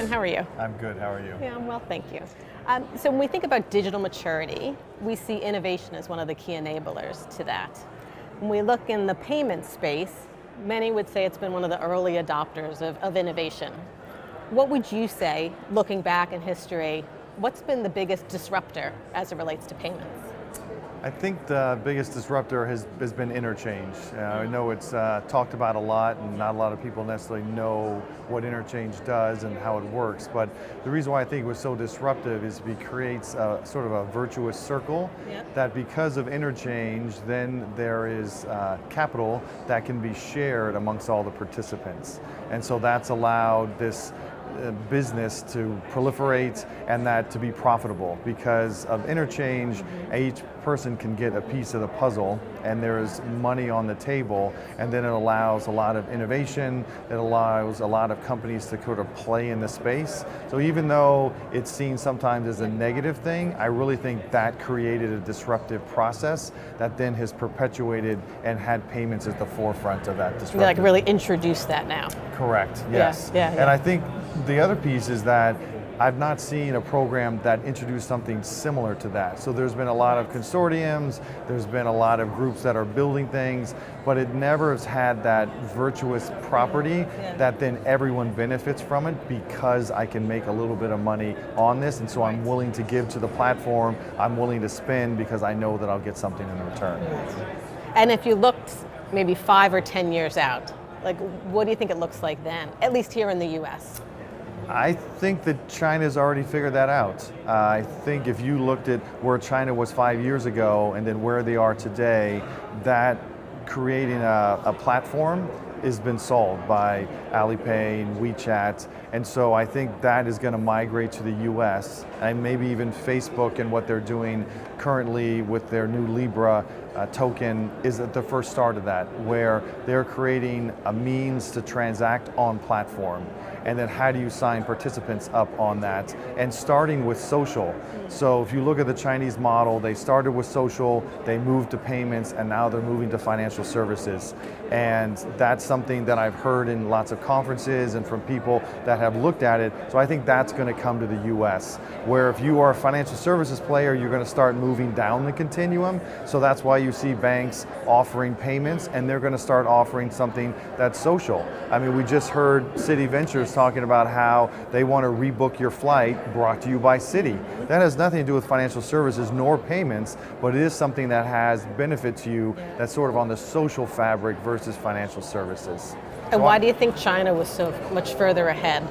Nathan, how are you? I'm good, how are you? Yeah, I'm well, thank you. So when we think about digital maturity, we see innovation as one of the key enablers to that. When we look in the payment space, many would say it's been one of the early adopters of innovation. What would you say, looking back in history, what's been the biggest disruptor as it relates to payments? I think the biggest disruptor has been Interchange. I know it's talked about a lot, and not a lot of people necessarily know what Interchange does and how it works, but the reason why I think it was so disruptive is it creates a sort of a virtuous circle. Yep. That because of Interchange, then there is capital that can be shared amongst all the participants. And so that's allowed this business to proliferate and that to be profitable. Because of Interchange, each person can get a piece of the puzzle and there's money on the table, and then it allows a lot of innovation, it allows a lot of companies to sort of play in the space. So even though it's seen sometimes as a negative thing, I really think that created a disruptive process that then has perpetuated and had payments at the forefront of that disruption. Like really introduce that now. Correct, yes. Yeah. And I think the other piece is that I've not seen a program that introduced something similar to that. So there's been a lot of consortiums, there's been a lot of groups that are building things, but it never has had that virtuous property that then everyone benefits from it because I can make a little bit of money on this, and so I'm willing to give to the platform, I'm willing to spend because I know that I'll get something in return. And if you looked maybe 5 or 10 years out, like what do you think it looks like then, at least here in the US? I think that China's already figured that out. I think if you looked at where China was 5 years ago and then where they are today, that creating a platform has been solved by Alipay and WeChat, and so I think that is going to migrate to the US, and maybe even Facebook and what they're doing currently with their new Libra token is at the first start of that, where they're creating a means to transact on platform. And then how do you sign participants up on that? And starting with social. So if you look at the Chinese model, they started with social, they moved to payments, and now they're moving to financial services. And that's something that I've heard in lots of conferences and from people that have looked at it. So I think that's going to come to the US, where if you are a financial services player, you're going to start moving down the continuum. So that's why you see banks offering payments, and they're going to start offering something that's social. I mean, we just heard Citi Ventures talking about how they want to rebook your flight brought to you by Citi. That has nothing to do with financial services nor payments, but it is something that has benefit to you that's sort of on the social fabric versus financial services. And why do you think China was so much further ahead?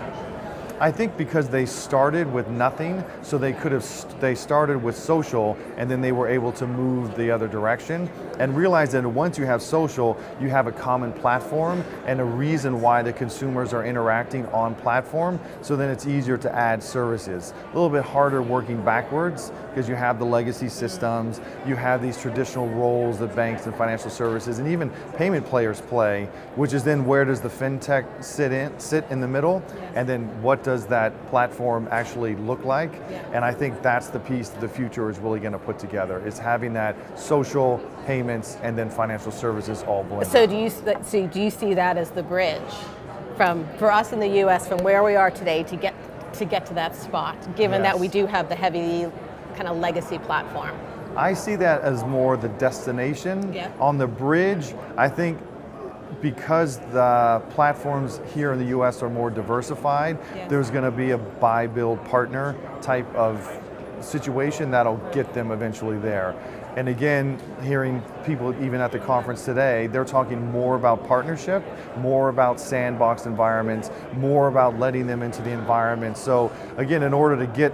I think because they started with nothing, so they started with social, and then they were able to move the other direction and realize that once you have social, you have a common platform and a reason why the consumers are interacting on platform, so then it's easier to add services. A little bit harder working backwards because you have the legacy systems, you have these traditional roles that banks and financial services and even payment players play, which is then where does the fintech sit in the middle, and then what does that platform actually look like? And I think that's the piece that the future is really going to put together, is having that social, payments, and then financial services all blended. So do you see that as the bridge for us in the US from where we are today to get to that spot, given that we do have the heavy kind of legacy platform? I see that as more the destination. On the bridge, I think because the platforms here in the US are more diversified, there's going to be a buy, build, partner type of situation that'll get them eventually there. And again, hearing people even at the conference today, they're talking more about partnership, more about sandbox environments, more about letting them into the environment. So again, in order to get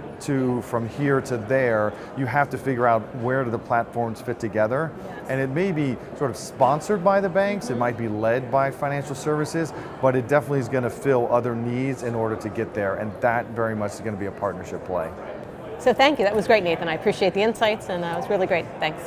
from here to there, you have to figure out where do the platforms fit together. And it may be sort of sponsored by the banks, it might be led by financial services, but it definitely is going to fill other needs in order to get there. And that very much is going to be a partnership play. So thank you, that was great, Nathan. I appreciate the insights, and it was really great. Thanks.